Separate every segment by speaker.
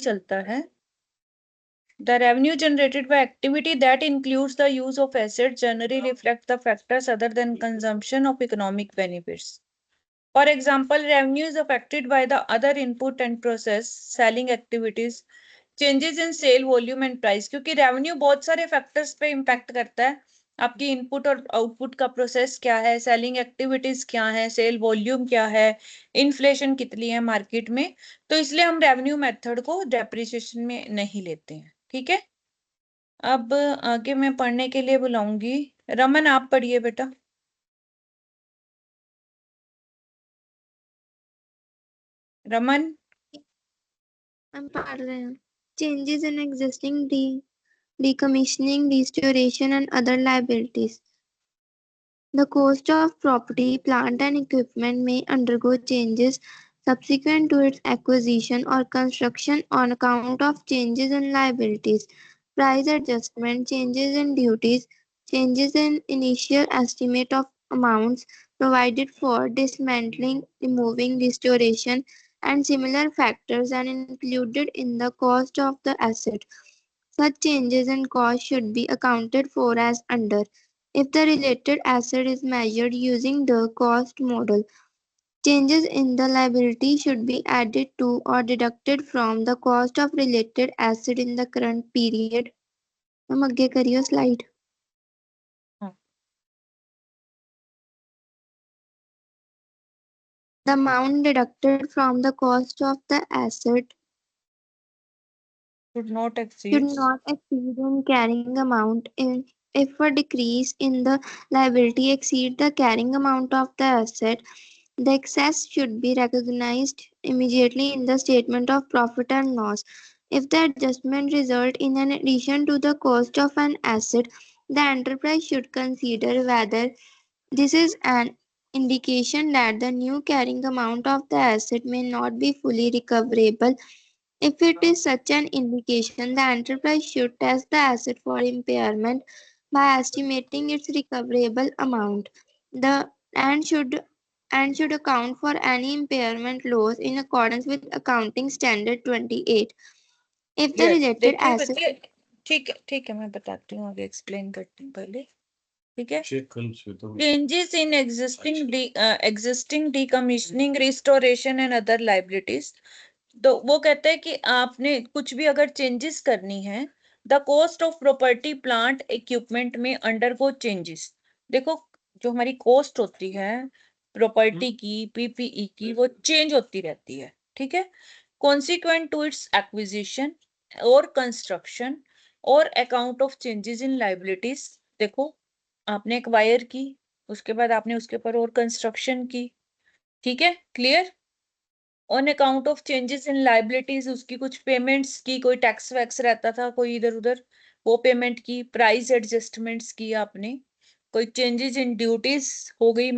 Speaker 1: चलता है। The revenue generated by activity that includes the use of assets generally reflect the factors other than consumption of economic benefits. For example, revenue is affected by the other input and process, selling activities, changes in sale volume and price, क्योंकि revenue बहुत सारे factors पे impact करता है। आपकी input और output का process क्या है, सेलिंग एक्टिविटीज क्या है, सेल वॉल्यूम क्या है, इन्फ्लेशन कितनी है मार्केट में, तो इसलिए हम रेवेन्यू मेथड को डेप्रिसिएशन में नहीं लेते हैं। ठीक है, अब आगे मैं पढ़ने के लिए बुलाऊंगी रमन, आप पढ़िए बेटा। रमन
Speaker 2: हम पढ़ रहे हैं। Changes in existing decommissioning, restoration and other liabilities. The cost of property, plant and equipment may undergo changes subsequent to its acquisition or construction on account of changes in liabilities, price adjustment, changes in duties, changes in initial estimate of amounts provided for dismantling, removing, restoration, and similar factors are included in the cost of the asset. Such changes in cost should be accounted for as under. If the related asset is measured using the cost model, changes in the liability should be added to or deducted from the cost of related asset in the current period. हम आगे करियो slide. The amount deducted from the cost of the asset
Speaker 1: should not exceed
Speaker 2: in carrying amount. If a decrease in the liability exceeds the carrying amount of the asset, the excess should be recognized immediately in the statement of profit and loss. If the adjustment result in an addition to the cost of an asset, the enterprise should consider whether this is an indication that the new carrying amount of the asset may not be fully recoverable. If it is such an indication, the enterprise should test the asset for impairment by estimating its recoverable amount. The and should account for any impairment loss in accordance with Accounting Standard 28. If the related
Speaker 1: देखिए
Speaker 2: asset
Speaker 1: बच्चे, ठीक है मैं बताती हूँ, आगे explain करती हूँ पहले। ठीक है, changes in existing decommissioning, restoration and other liabilities. तो वो कहते हैं कि आपने कुछ भी अगर चेंजेस करनी है, the cost of property plant equipment में अंडरगो चेंजेस। देखो जो हमारी कॉस्ट होती है प्रॉपर्टी की, पीपीई की, वो चेंज होती रहती है। ठीक है, कॉन्सिक्वेंट टू इट्स एक्विजिशन और कंस्ट्रक्शन और account of changes in liabilities. देखो आपने एक्वायर की, उसके बाद आपने उसके ऊपर और कंस्ट्रक्शन की। ठीक है, clear. On account of changes in liabilities, उसकी कुछ पेमेंट्स की, कोई टैक्स वैक्स रहता था कोई इधर उधर, वो पेमेंट की, प्राइस एडजस्टमेंट्स की आपने, कोई चेंजेस इन ड्यूटीज हो गई,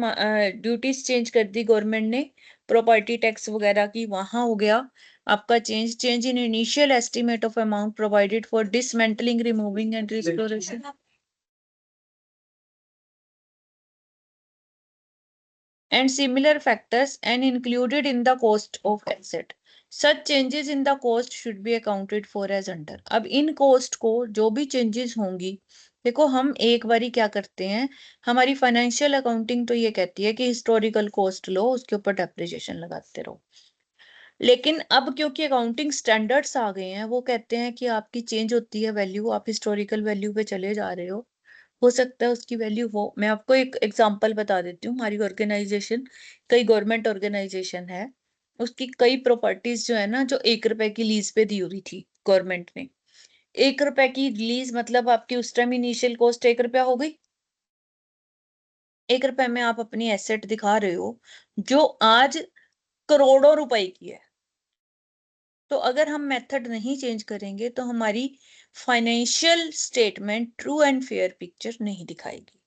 Speaker 1: ड्यूटीज चेंज कर दी गवर्नमेंट ने, प्रॉपर्टी टैक्स वगैरह की, वहां हो गया आपका change in initial estimate of amount provided for dismantling, removing and restoration and similar factors and included in the cost of asset. Such changes in the cost should be accounted for as under. अब इन cost को जो भी changes होंगी, देखो हम एक बारी क्या करते हैं, हमारी फाइनेंशियल अकाउंटिंग तो ये कहती है कि हिस्टोरिकल कॉस्ट लो, उसके ऊपर डेप्रिसिएशन लगाते रहो। लेकिन अब क्योंकि अकाउंटिंग स्टैंडर्ड्स आ गए हैं, वो कहते हैं कि आपकी चेंज होती है वैल्यू, आप हिस्टोरिकल वैल्यू पे चले जा रहे हो सकता है उसकी वैल्यू हो। मैं आपको एक एग्जांपल बता देती हूँ। हमारी ऑर्गेनाइजेशन कई गवर्नमेंट ऑर्गेनाइजेशन है, उसकी कई प्रॉपर्टीज जो है ना, जो 1 रुपए की लीज पे दी हुई थी गवर्नमेंट ने। 1 रुपए की लीज मतलब आपकी उस टाइम इनिशियल कॉस्ट 1 रुपया हो गई। 1 रुपए में आप अपनी एसेट दिखा रहे हो जो आज करोड़ों रुपए की है। तो अगर हम मेथड नहीं चेंज करेंगे तो हमारी financial statement true and fair picture नहीं दिखाएगी।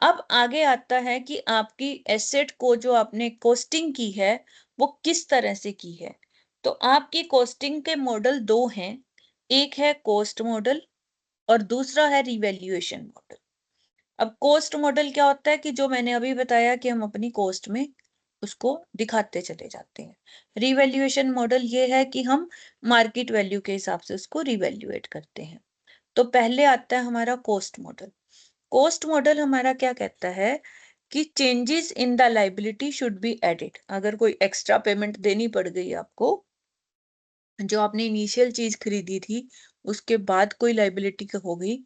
Speaker 1: अब आगे आता है कि आपकी एसेट को जो आपने कॉस्टिंग की है वो किस तरह से की है। तो आपकी कॉस्टिंग के मॉडल दो हैं, एक है कॉस्ट मॉडल और दूसरा है रिवैल्यूएशन मॉडल। अब कॉस्ट मॉडल क्या होता है कि जो मैंने अभी बताया कि हम अपनी कॉस्ट में उसको दिखाते चले जाते हैं। रिवैल्यूएशन मॉडल ये है कि हम मार्केट वैल्यू के हिसाब से उसको रिवैल्यूएट करते हैं। तो पहले आता है हमारा कॉस्ट मॉडल। कॉस्ट मॉडल हमारा क्या कहता है कि changes in the liability should be added. अगर कोई एक्स्ट्रा पेमेंट देनी पड़ गई आपको, जो आपने इनिशियल चीज खरीदी थी उसके बाद कोई लाइबिलिटी हो गई,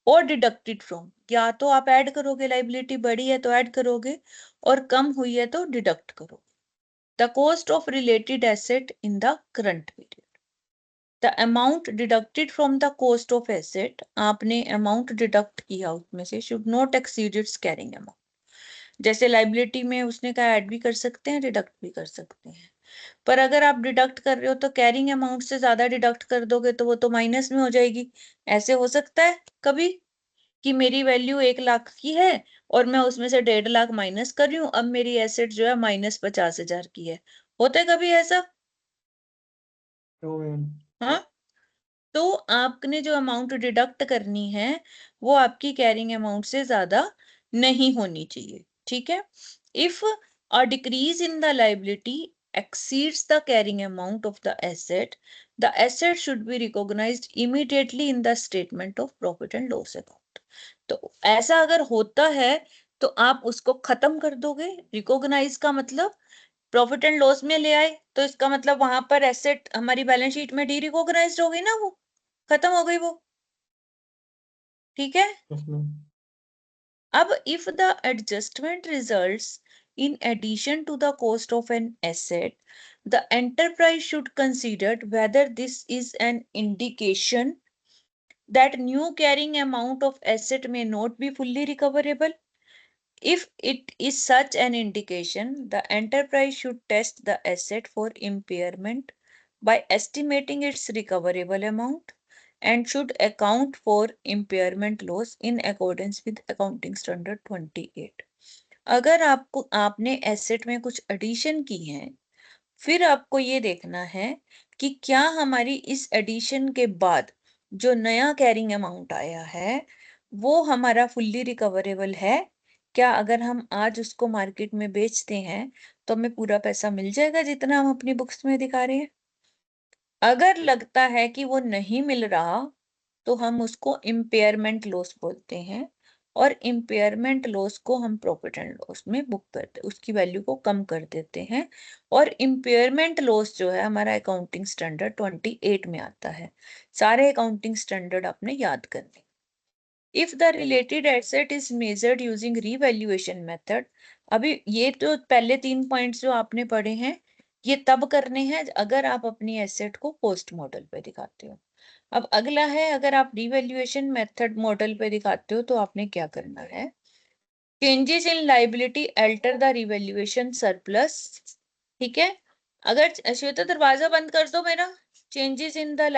Speaker 1: और डिडक्टेड फ्रॉम, या तो आप ऐड करोगे, लाइबिलिटी बढ़ी है तो ऐड करोगे और कम हुई है तो डिडक्ट करोगे। The cost of related asset in the current period, the amount deducted from the cost of asset, आपने अमाउंट डिडक्ट किया उसमें से, should not exceed it's carrying amount. जैसे लाइबिलिटी में उसने कहा ऐड भी कर सकते हैं, डिडक्ट भी कर सकते हैं, पर अगर आप डिडक्ट कर रहे हो तो कैरिंग अमाउंट से ज्यादा डिडक्ट कर दोगे तो वो तो माइनस में हो जाएगी। ऐसे हो सकता है कभी कि मेरी वैल्यू 1 लाख की है और मैं उसमें से 1.5 लाख माइनस कर रही हूँ, अब मेरी एसेट जो है -50,000 की है। होता है कभी ऐसा? हाँ, तो आपने जो अमाउंट डिडक्ट करनी है वो आपकी कैरिंग अमाउंट से ज्यादा नहीं होनी चाहिए। ठीक है। If a decrease in the liability exceeds the carrying amount of the asset should be recognized immediately in the statement of profit and loss account. तो ऐसा अगर होता है तो आप उसको खत्म कर दोगे। रिकॉग्नाइज का मतलब प्रॉफिट एंड लॉस में ले आए, तो इसका मतलब वहां पर एसेट हमारी बैलेंस शीट में डी रिकॉग्नाइज हो गई ना, वो खत्म हो गई वो। ठीक है। अब if the adjustment results in addition to the cost of an asset, the enterprise should consider whether this is an indication that new carrying amount of asset may not be fully recoverable. If it is such an indication, the enterprise should test the asset for impairment by estimating its recoverable amount and should account for impairment loss in accordance with accounting standard 28. अगर आपने asset में कुछ addition की है, फिर आपको ये देखना है कि क्या हमारी इस एडिशन के बाद जो नया कैरिंग अमाउंट आया है वो हमारा फुल्ली रिकवरेबल है। क्या अगर हम आज उसको मार्केट में बेचते हैं तो हमें पूरा पैसा मिल जाएगा जितना हम अपनी बुक्स में दिखा रहे हैं? अगर लगता है कि वो नहीं मिल रहा तो हम उसको इम्पेयरमेंट लॉस बोलते हैं, और इम्पेयरमेंट लॉस को हम प्रॉफिट एंड लॉस में बुक करते हैं, उसकी वैल्यू को कम कर देते हैं। और इम्पेयरमेंट लॉस जो है हमारा अकाउंटिंग स्टैंडर्ड 28 में आता है। सारे अकाउंटिंग स्टैंडर्ड आपने याद करने। If the related asset is measured using revaluation method, अभी ये तो पहले 3 पॉइंट्स जो आपने पढ़े हैं ये तब करने हैं अगर आप अपनी एसेट को कॉस्ट मॉडल पे दिखाते हो। अब अगला है, अगर आप रिवैल्यूएशन मेथड मॉडल पे दिखाते हो तो आपने क्या करना है? Changes in liability alter the revaluation surplus. ठीक है। अगर श्वेता दरवाजा बंद कर दो मेरा। Changes in the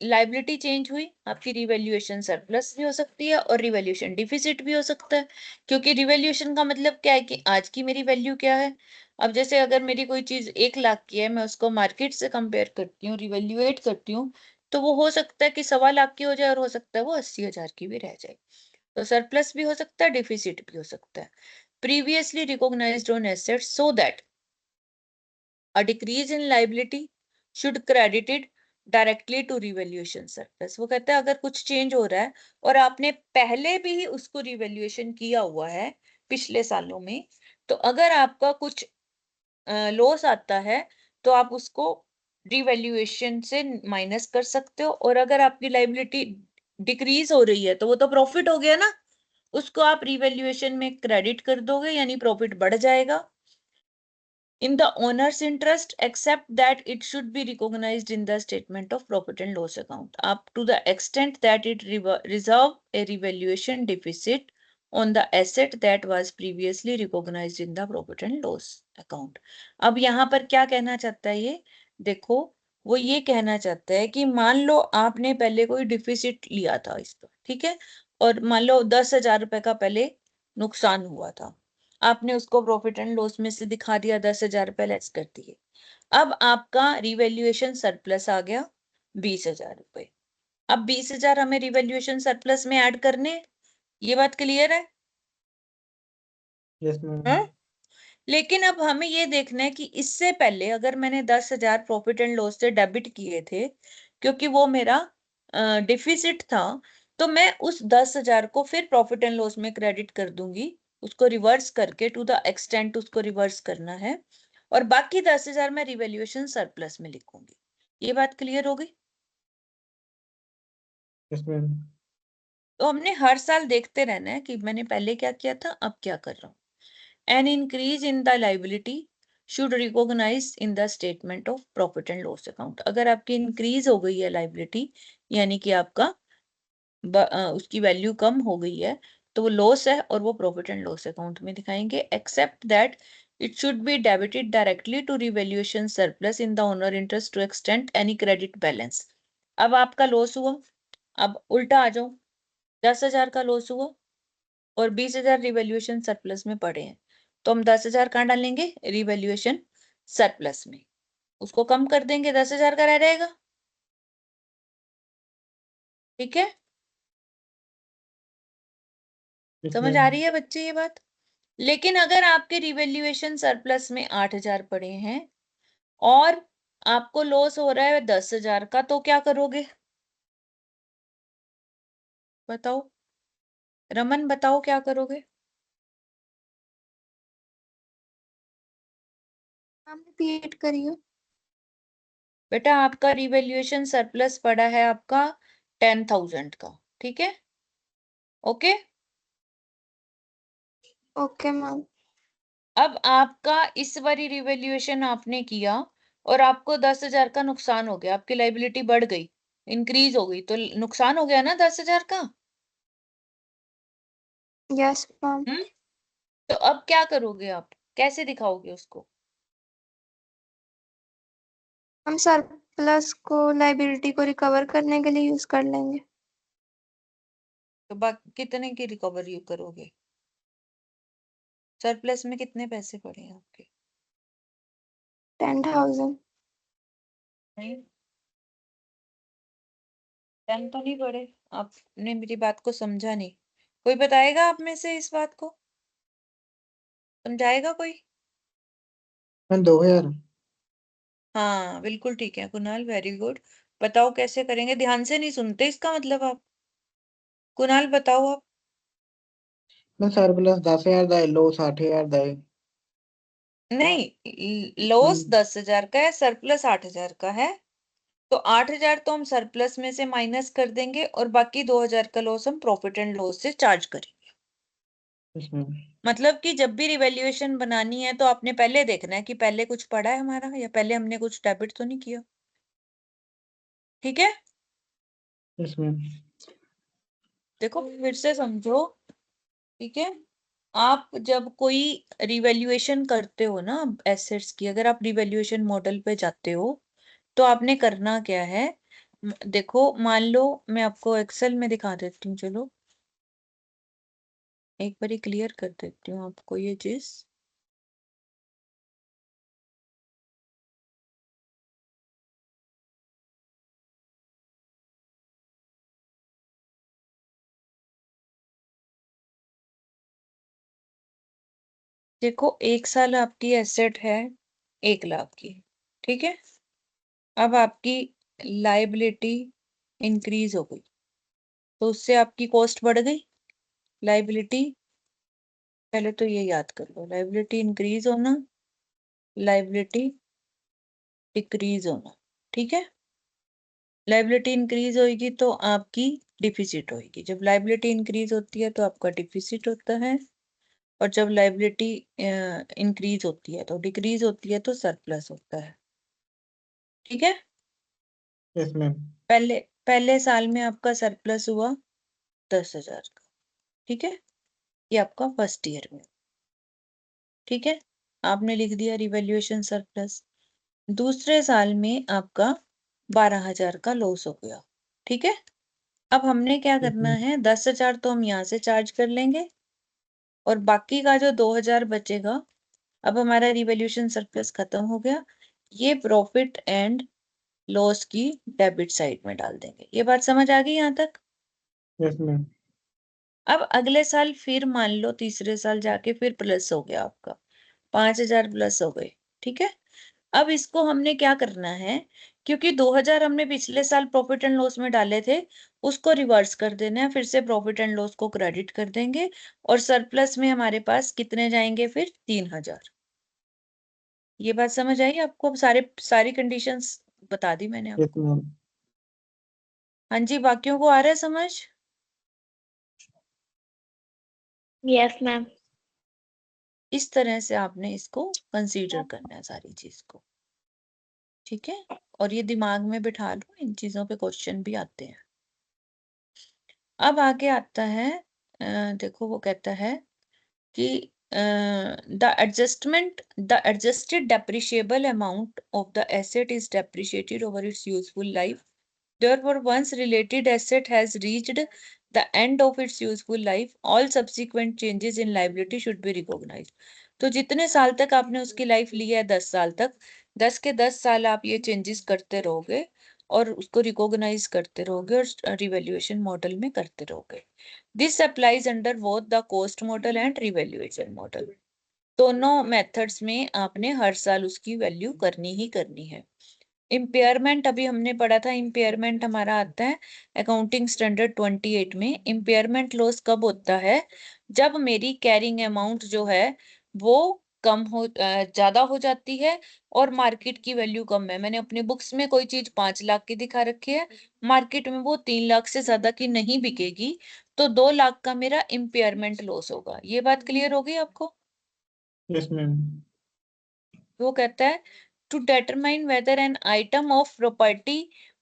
Speaker 1: liability change हुई, आपकी रिवैल्यूएशन सरप्लस भी हो सकती है और रिवैल्यूएशन डिफिसिट भी हो सकता है, क्योंकि रिवैल्यूएशन का मतलब क्या है कि आज की मेरी वैल्यू क्या है। अब जैसे अगर मेरी कोई चीज 1 लाख की है, मैं उसको मार्केट से कंपेयर करती हूँ, रिवैल्यूएट करती हूँ, तो वो हो सकता है कि 1.25 लाख की हो जाए और हो सकता है वो 80,000 की भी रह जाए। तो सरप्लस भी हो सकता है, डिफिसिट भी हो सकता है। Previously recognised on assets so that a decrease in liability should credited directly to revaluation surplus। वो कहता है अगर कुछ चेंज हो रहा है और आपने पहले भी ही उसको रिवैल्यूएशन किया हुआ है पिछले सालों में, तो अगर आपका कुछ लॉस आता है तो आप उसको रिवैल्यूएशन से माइनस कर सकते हो, और अगर आपकी लाइबिलिटी डिक्रीज हो रही है तो वो तो प्रॉफिट हो गया ना, उसको आप रिवैल्यूएशन में क्रेडिट कर दोगे यानी प्रॉफिट बढ़ जाएगा। In the owner's interest, except that it should be recognized in the statement of profit and loss account, up to the extent that it reserve a revaluation deficit on the asset that was previously recognized in the profit and loss account। अब यहाँ पर क्या कहना चाहता है ये देखो, वो ये कहना चाहता है कि मान लो आपने पहले कोई डिफिसिट लिया था इस पर, ठीक है, और मान लो 10,000 रुपए का पहले नुकसान हुआ था, आपने उसको प्रॉफिट एंड लॉस में से दिखा दिया, 10,000 रुपए लेस कर दिए। अब आपका रिवैल्यूएशन सरप्लस आ गया 20,000 रुपए। अब 20,000 हमें रिवैल्यूएशन सरप्लस में ऐड करने, ये बात क्लियर है?
Speaker 3: Yes ma'am.
Speaker 1: हाँ? लेकिन अब हमें ये देखना है कि इससे पहले अगर मैंने 10,000 प्रॉफिट एंड लॉस से डेबिट किए थे, क्योंकि वो मेरा डिफिसिट था, तो मैं उस 10,000 को फिर प्रॉफिट एंड लॉस में क्रेडिट कर दूंगी, उसको रिवर्स करके टू द एक्सटेंट उसको रिवर्स करना है, और बाकी 10,000 मैं रिवैल्यूएशन सरप्लस में लिखूंगी। ये बात क्लियर हो गई? तो हमने हर साल देखते रहना है कि मैंने पहले क्या किया था, अब क्या कर रहा हूँ। An increase in the liability should recognize in the statement of profit and loss account. अगर आपकी इंक्रीज हो गई है लाइबिलिटी, यानी कि आपका उसकी वैल्यू कम हो गई है, तो वो लॉस है और वो प्रॉफिट एंड लॉस अकाउंट में दिखाएंगे, except that it should be debited directly to revaluation surplus in the owner interest to extend any credit balance. अब आपका लॉस हुआ, अब उल्टा आ जाओ, 10,000 का लॉस हुआ और 20,000 रिवैल्यूएशन सरप्लस में पड़े हैं, तो हम 10,000 कहाँ डालेंगे, रिवैल्यूएशन सरप्लस में, उसको कम कर देंगे, 10,000 का रह जाएगा। ठीक है, समझ आ रही है बच्चे ये बात? लेकिन अगर आपके रिवैल्यूएशन सरप्लस में 8,000 पड़े हैं और आपको लॉस हो रहा है 10,000 का, तो क्या करोगे बताओ, रमन बताओ क्या करोगे?
Speaker 2: मैम रिपीट करिए।
Speaker 1: बेटा आपका रिवैल्यूएशन सरप्लस पड़ा है आपका 10,000 का, ठीक है, ओके।
Speaker 2: Okay ma'am.
Speaker 1: अब आपका इस बारी रिवैल्यूएशन आपने किया और आपको 10,000 का नुकसान हो गया, आपकी लाइबिलिटी बढ़ गई, इंक्रीज हो गई, तो नुकसान हो गया ना 10,000 का।
Speaker 2: Yes ma'am.
Speaker 1: तो अब क्या करोगे आप, कैसे दिखाओगे उसको?
Speaker 2: हम सरप्लस को लाइबिलिटी को रिकवर करने के लिए यूज कर लेंगे।
Speaker 1: तो बाकी कितने की रिकवरी करोगे? सरप्लस में कितने पैसे पड़े हैं आपके?
Speaker 2: 10,000।
Speaker 1: नहीं, 10 तो नहीं पड़े, आपने मेरी बात को समझा नहीं। कोई बताएगा आप में से इस बात को, समझाएगा कोई?
Speaker 3: 2,000।
Speaker 1: हाँ बिल्कुल ठीक है कुणाल, वेरी गुड। बताओ कैसे करेंगे, ध्यान से नहीं सुनते इसका मतलब आप। कुणाल बताओ आप।
Speaker 3: मैं सरप्लस 10,000 ਦਾ लो 60,000 ਦਾ ਹੈ।
Speaker 1: नहीं, लॉस 10,000 का है, सरप्लस 8,000 का है, तो 8,000 तो हम सरप्लस में से माइनस कर देंगे और बाकी 2,000 का लॉस हम प्रॉफिट एंड लॉस से चार्ज करेंगे।
Speaker 3: इसमें
Speaker 1: मतलब कि जब भी रिवैल्यूएशन बनानी है तो आपने पहले देखना है कि पहले कुछ पड़ा है हमारा या पहले हमने कुछ डेबिट तो नहीं किया। ठीक है,
Speaker 3: इसमें
Speaker 1: देखो फिर से समझो, ठीक है। आप जब कोई रिवैल्यूएशन करते हो ना एसेट्स की, अगर आप रिवैल्यूएशन मॉडल पे जाते हो तो आपने करना क्या है, देखो मान लो मैं आपको एक्सेल में दिखा देती हूँ, चलो एक बारी क्लियर कर देती हूँ आपको ये चीज। देखो एक साल आपकी एसेट है 1 लाख की, ठीक है। अब आपकी लाइबिलिटी इंक्रीज हो गई, तो उससे आपकी कॉस्ट बढ़ गई। लाइबिलिटी, पहले तो ये याद कर लो, लाइबिलिटी इंक्रीज होना, लाइबिलिटी डिक्रीज होना, ठीक है। लाइबिलिटी इंक्रीज होगी तो आपकी डिफिसिट होगी, जब लाइबिलिटी इंक्रीज होती है तो आपका डिफिसिट होता है, और जब लाइबिलिटी इंक्रीज होती है तो डिक्रीज होती है तो सरप्लस होता है, ठीक है।
Speaker 3: इसमें
Speaker 1: पहले पहले साल में आपका सरप्लस हुआ 10,000 का, ठीक है, ये आपका फर्स्ट ईयर में, ठीक है, आपने लिख दिया रिवैल्यूएशन सरप्लस। दूसरे साल में आपका 12,000 का लॉस हो गया, ठीक है। अब हमने क्या करना है, 10,000 तो हम यहाँ से चार्ज कर लेंगे और बाकी का जो 2,000 बचेगा, अब हमारा रिवैल्यूएशन सरप्लस खत्म हो गया, ये प्रॉफिट एंड लॉस की डेबिट साइड में डाल देंगे। ये बात समझ आ गई यहाँ तक?
Speaker 3: इसमें
Speaker 1: अब अगले साल फिर मान लो तीसरे साल जाके फिर प्लस हो गया आपका, 5,000 प्लस हो गए। ठीक है, अब इसको हमने क्या करना है, क्योंकि 2,000 हमने पिछले साल प्रॉफिट एंड लॉस में डाले थे, उसको रिवर्स कर देना है, फिर से प्रॉफिट एंड लॉस को क्रेडिट कर देंगे और सरप्लस में हमारे पास कितने जाएंगे फिर 3,000। ये बात समझ आई आपको? अब सारी कंडीशंस बता दी मैंने
Speaker 3: यस
Speaker 1: आपको।
Speaker 3: मैम।
Speaker 1: हाँ जी, बाकियों को आ रहा है समझ?
Speaker 2: Yes ma'am.
Speaker 1: इस तरह से आपने इसको कंसीडर करना है सारी चीज को। ठीक है, और ये दिमाग में बिठा लो, इन चीजों पे क्वेश्चन भी आते हैं। अब आगे आता है, देखो वो कहता है कि the adjusted depreciable amount of the asset is depreciated over it's useful life. Therefore, once related asset has reached the end of its useful life, all subsequent changes in liability should be recognized. तो जितने साल तक आपने उसकी life ली है, 10 साल तक, 10 के 10 साल आप ये चेंजेस करते रहोगे और उसको रिकॉग्नाइज करते रहोगे और रिवैल्यूएशन मॉडल में करते रहोगे। This applies under both the cost model and revaluation model. दोनों मेथड्स में आपने हर साल उसकी वैल्यू करनी ही करनी है। इम्पेयरमेंट अभी हमने पढ़ा था, इम्पेयरमेंट हमारा आता है अकाउंटिंग स्टैंडर्ड 28 में। इम्पेयरमेंट लॉस कब होता है? जब मेरी कैरिंग अमाउंट जो है वो ज्यादा हो जाती है और मार्केट की वैल्यू कम है। मैंने अपनी बुक्स में कोई चीज 5 लाख की दिखा रखी है, मार्केट में वो 3 लाख से ज्यादा की नहीं बिकेगी, तो 2 लाख का मेरा इम्पेयरमेंट लॉस होगा। ये बात क्लियर होगी आपको?
Speaker 3: Yes ma'am.
Speaker 1: वो कहता है to determine whether an item of property,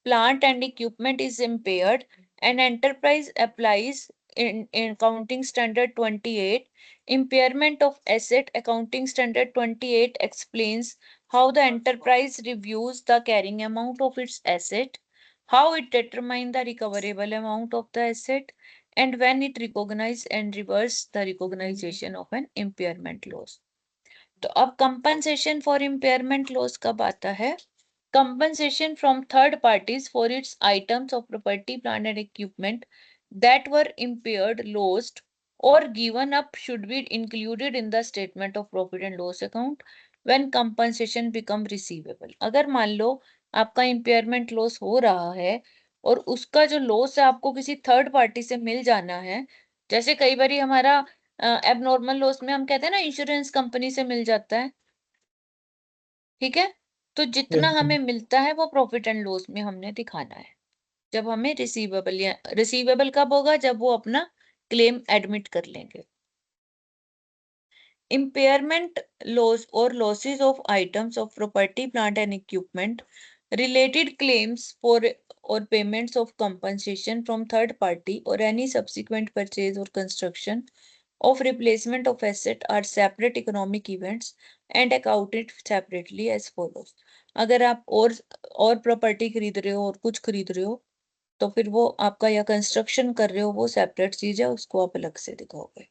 Speaker 1: plant and equipment is impaired, an enterprise applies in accounting standard 28 impairment of asset. Accounting standard 28 explains how the enterprise reviews the carrying amount of its asset, how it determines the recoverable amount of the asset, and when it recognizes and reverses the recognition of an impairment loss. तो अब compensation for impairment loss कब आता है? Compensation from third parties for its items of property, plant and equipment that were impaired, lost और given up should be included in the statement of profit and loss account when compensation become receivable. अगर मान लो आपका impairment loss हो रहा है और उसका जो लॉस है आपको किसी थर्ड पार्टी से मिल जाना है, जैसे कई बार हमारा एबनॉर्मल लॉस में हम कहते हैं ना इंश्योरेंस कंपनी से मिल जाता है। ठीक है, तो जितना
Speaker 3: यस
Speaker 1: हमें
Speaker 3: मैम।
Speaker 1: मिलता है वो प्रॉफिट एंड लॉस में हमने दिखाना है। जब हमें रिसीवेबल, या रिसीवेबल कब होगा? जब वो अपना क्लेम एडमिट कर लेंगे। इम्पेयरमेंट लॉस और losses of items of property, plant and equipment, related claims for or payments of compensation from third party or any subsequent purchase or construction of replacement of asset are separate economic events and accounted separately as follows. अगर आप और property खरीद रहे हो और कुछ खरीद रहे हो तो फिर वो आपका, या कंस्ट्रक्शन कर रहे हो, वो सेपरेट चीज है, उसको आप अलग से दिखाओगे।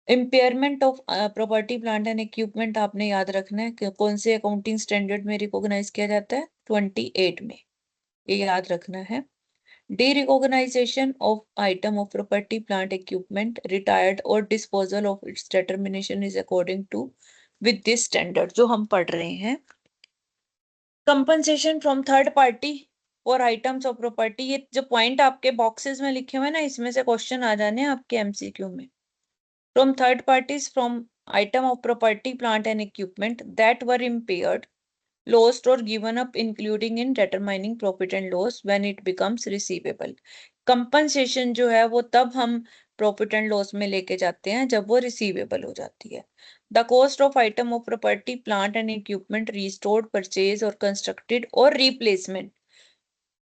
Speaker 1: Impairment of property, plant and equipment आपने याद रखना है कि कौन से अकाउंटिंग स्टैंडर्ड में रिकॉग्नाइज किया जाता है? 28 में, ये याद रखना है। Derecognition of item of property, plant, equipment, retired or disposal of its determination is according to with this standard जो हम पढ़ रहे हैं। Compensation from third party for items of property, ये जो पॉइंट आपके बॉक्सेस में लिखे हुए हैं ना, इसमें से क्वेश्चन आ जाने हैं आपके एमसीक्यू में। From third parties from item of property, plant and equipment that were impaired, lost or given up, including in determining profit and loss when it becomes receivable. Compensation जो है वो तब हम प्रॉफिट एंड लॉस में लेके जाते हैं जब वो रिसीवेबल हो जाती है। The cost of item of property, plant and equipment restored, purchase और कंस्ट्रक्टेड और replacement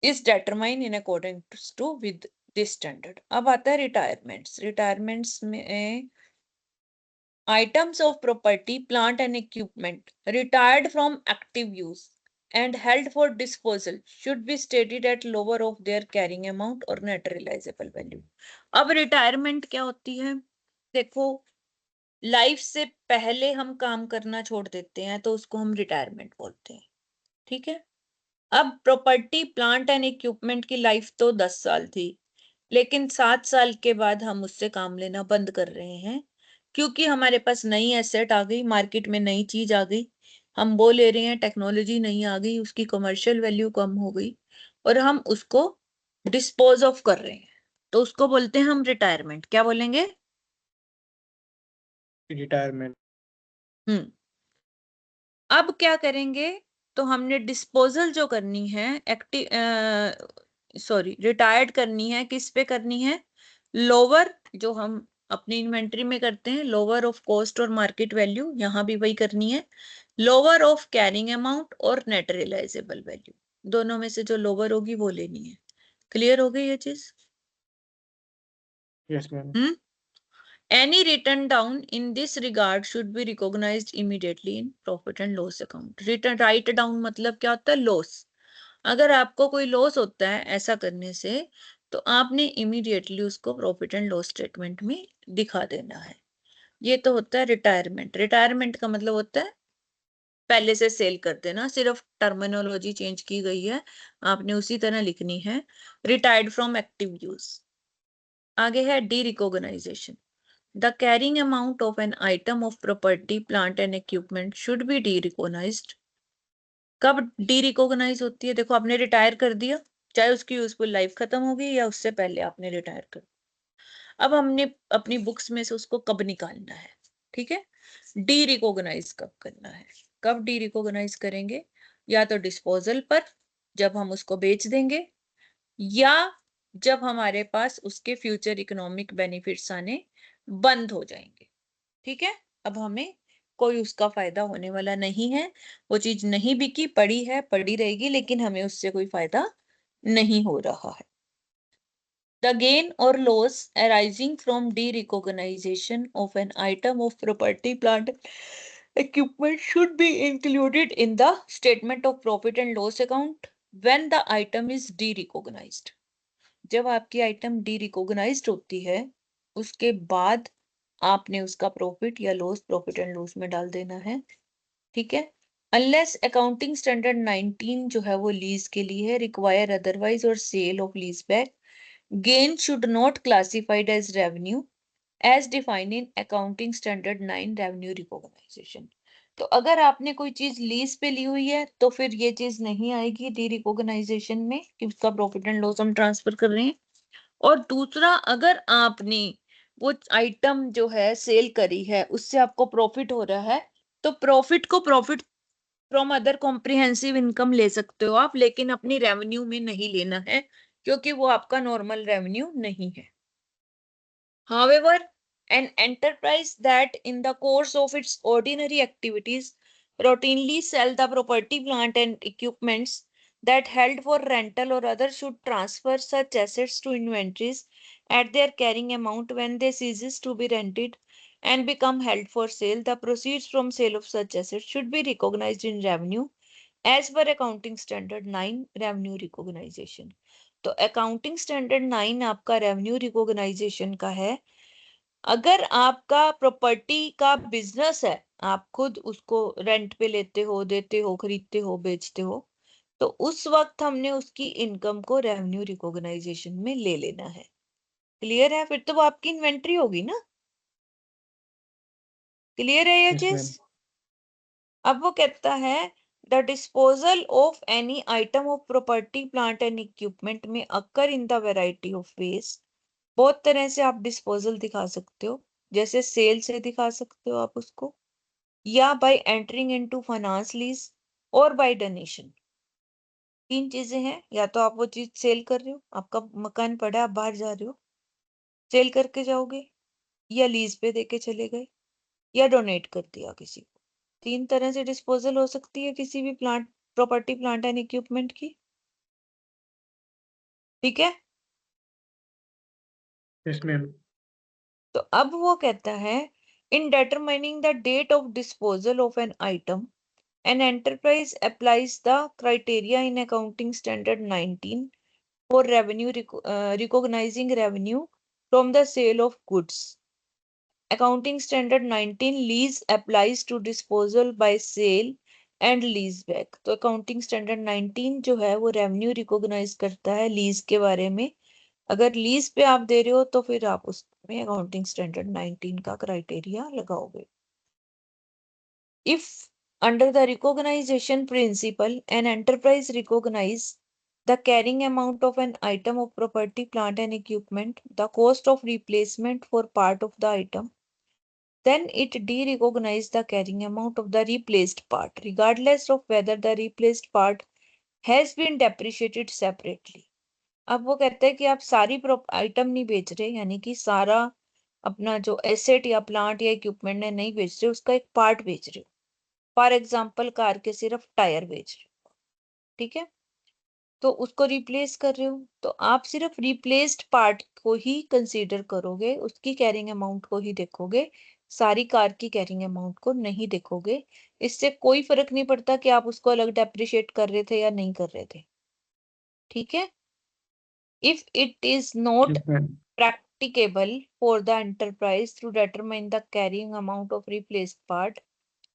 Speaker 1: is determine in according to with this standard. अब आता है रिटायरमेंट्स। रिटायरमेंट्स में items of property, plant and equipment retired from active use and held for disposal should be stated at lower of their carrying amount or net realizable value. अब retirement क्या होती है? देखो, life से पहले हम काम करना छोड़ देते हैं तो उसको हम रिटायरमेंट बोलते हैं। ठीक है, अब प्रॉपर्टी, प्लांट एंड इक्विपमेंट की लाइफ तो 10 साल थी, लेकिन 7 साल के बाद हम उससे काम लेना बंद कर रहे हैं, क्योंकि हमारे पास नई एसेट आ गई, मार्केट में नई चीज आ गई, हम वो ले रहे हैं, टेक्नोलॉजी नहीं आ गई, उसकी कमर्शियल वैल्यू कम हो गई और हम उसको डिस्पोज ऑफ कर रहे हैं, तो उसको बोलते हैं हम रिटायरमेंट। क्या बोलेंगे?
Speaker 3: रिटायरमेंट।
Speaker 1: अब क्या करेंगे, तो हमने डिस्पोजल जो करनी है, रिटायर्ड करनी है, किस पे करनी है? लोअर, जो हम अपनी इन्वेंट्री में करते हैं, लोअर ऑफ कॉस्ट और मार्केट वैल्यू, यहां भी वही करनी है। लोअर ऑफ कैरिंग अमाउंट और नेट रियलाइजेबल वैल्यू, दोनों में से जो लोअर होगी वो लेनी है। क्लियर हो गई ये चीज?
Speaker 3: Yes ma'am.
Speaker 1: Any written down in this regard should be recognized immediately in profit and loss account. Written write down मतलब क्या होता है? लॉस। अगर आपको कोई लॉस होता है ऐसा करने से, तो आपने इमीडिएटली उसको प्रॉफिट एंड लॉस स्टेटमेंट में दिखा देना है। ये तो होता है रिटायरमेंट। रिटायरमेंट का मतलब होता है पहले से सेल कर देना, सिर्फ टर्मिनोलॉजी चेंज की गई है, आपने उसी तरह लिखनी है। Retired from active use. आगे है derecognition. The carrying amount of an item of property, plant and equipment should be de-recognized. कब de-recognize होती है? देखो आपने रिटायर कर दिया, चाहे उसकी यूजफुल लाइफ खत्म हो गई या उससे पहले आपने रिटायर कर, अब हमने अपनी बुक्स में से उसको कब निकालना है, ठीक है? de-recognize कब करना है? कब de-recognize करेंगे? या तो डिस्पोजल पर, जब हम उसको बेच देंगे, या जब हमारे पास उसके फ्यूचर इकोनॉमिक बेनिफिट्स आने बंद हो जाएंगे। ठीक है, अब हमें कोई उसका फायदा होने वाला नहीं है, वो चीज नहीं बिकी, पड़ी है, पड़ी रहेगी, लेकिन हमें उससे कोई फायदा नहीं हो रहा है। The gain or loss arising from de-recognition of an item of property, plant, equipment should be included in the statement of profit and loss account when the item is de-recognized. जब आपकी आइटम de-recognized होती है, उसके बाद आपने उसका profit या loss profit and loss में डाल देना है। ठीक है, अनलेस अकाउंटिंग स्टैंडर्ड 19 जो है वो लीज के लिए है, रिक्वायर अदरवाइज और sale of lease back, gain should not classified as revenue as defined in accounting standard 9 revenue recognition. तो अगर आपने कोई चीज लीज पे ली हुई है तो फिर ये चीज नहीं आएगी डी रिकॉग्नाइजेशन में कि उसका प्रॉफिट एंड लॉस हम ट्रांसफर कर रहे हैं। और दूसरा, अगर आपने वो आइटम जो है सेल करी है, उससे आपको प्रॉफिट हो रहा है, तो प्रॉफिट को profit from other comprehensive income ले सकते हो आप, लेकिन अपनी रेवेन्यू में नहीं लेना है, क्योंकि वो आपका नॉर्मल रेवेन्यू नहीं है। However, an enterprise that in the course of its ordinary activities routinely sell the property, plant and equipments that held for rental or other should transfer such assets to inventories at their carrying amount when they ceases to be rented and become held for sale. The proceeds from sale of such assets should be recognized in revenue as per accounting standard 9 revenue recognition. तो accounting standard 9 आपका revenue recognition का है। अगर आपका property का business है, आप खुद उसको रेंट पे लेते हो, देते हो, खरीदते हो, बेचते हो, तो उस वक्त हमने उसकी इनकम को रेवेन्यू रिकॉग्नाइजेशन में ले लेना है। क्लियर है? फिर तो वो आपकी इन्वेंट्री होगी ना। क्लियर है ये
Speaker 3: Yes,
Speaker 1: चीज?
Speaker 3: ma'am.
Speaker 1: अब वो कहता है the disposal of any item of property, plant and equipment में occur in the variety of ways. बहुत तरह से आप डिस्पोजल दिखा सकते हो, जैसे सेल से दिखा सकते हो आप उसको, या bye entering into finance lease, और बाय डोनेशन। तीन चीजें हैं, या तो आप वो चीज सेल कर रहे हो, आपका मकान पड़ा है, आप बाहर जा रहे हो, सेल करके जाओगे, या लीज पे देके चले गए, या डोनेट कर दिया किसी को। तीन तरह से डिस्पोजल हो सकती है किसी भी plant, property, plant and equipment की। ठीक है,
Speaker 3: Yes, ma'am.
Speaker 1: तो अब वो कहता है इन determining the date of disposal of an item, an enterprise applies the criteria in accounting standard 19 for revenue recognizing revenue from the sale of goods. Accounting standard 19 lease applies to disposal by sale and lease back. तो accounting standard 19 जो है वो revenue recognize करता है lease के बारे में। अगर लीज पे आप दे रहे हो तो फिर आप उस में अकाउंटिंग स्टैंडर्ड 19 का क्राइटेरिया लगाओगे। If under the recognition principle an enterprise recognize the carrying amount of an item of property, plant and equipment, the cost of replacement for part of the item, then it de-recognize the carrying amount of the replaced part regardless of whether the replaced part has been depreciated separately। अब वो कहते हैं कि आप सारी item नहीं बेच रहे, यानी कि सारा अपना जो एसेट या प्लांट या इक्विपमेंट है नहीं बेच रहे, उसका एक पार्ट बेच रहे हो। फॉर एग्जाम्पल कार के सिर्फ टायर बेच रहे हो, ठीक है, तो उसको रिप्लेस कर रहे हो, तो आप सिर्फ रिप्लेस्ड पार्ट को ही कंसीडर करोगे, उसकी कैरिंग अमाउंट को ही देखोगे, सारी कार की कैरिंग अमाउंट को नहीं देखोगे। इससे कोई फर्क नहीं पड़ता कि आप उसको अलग डेप्रिशिएट कर रहे थे या नहीं कर रहे थे, ठीक है। If it is not practicable for the enterprise to determine the carrying amount of replaced part,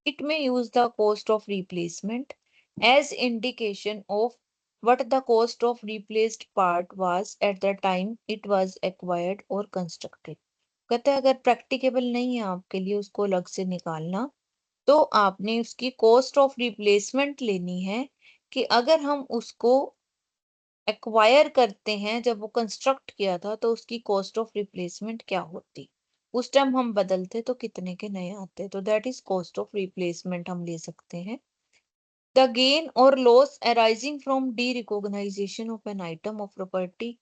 Speaker 1: it may use the cost of replacement as indication of what the cost of replaced part was at the time it was acquired or constructed। कहते हैं अगर practicable नहीं है आपके लिए उसको अलग से निकालना, तो आपने उसकी कॉस्ट ऑफ रिप्लेसमेंट लेनी है कि अगर हम उसको एक्वायर करते हैं, जब वो कंस्ट्रक्ट किया था तो उसकी कॉस्ट ऑफ रिप्लेसमेंट क्या होती, उस टाइम हम बदलते तो कितने के नए आते, तो that is cost of replacement हम ले सकते हैं। द गेन और loss arising from derecognition of an item of property,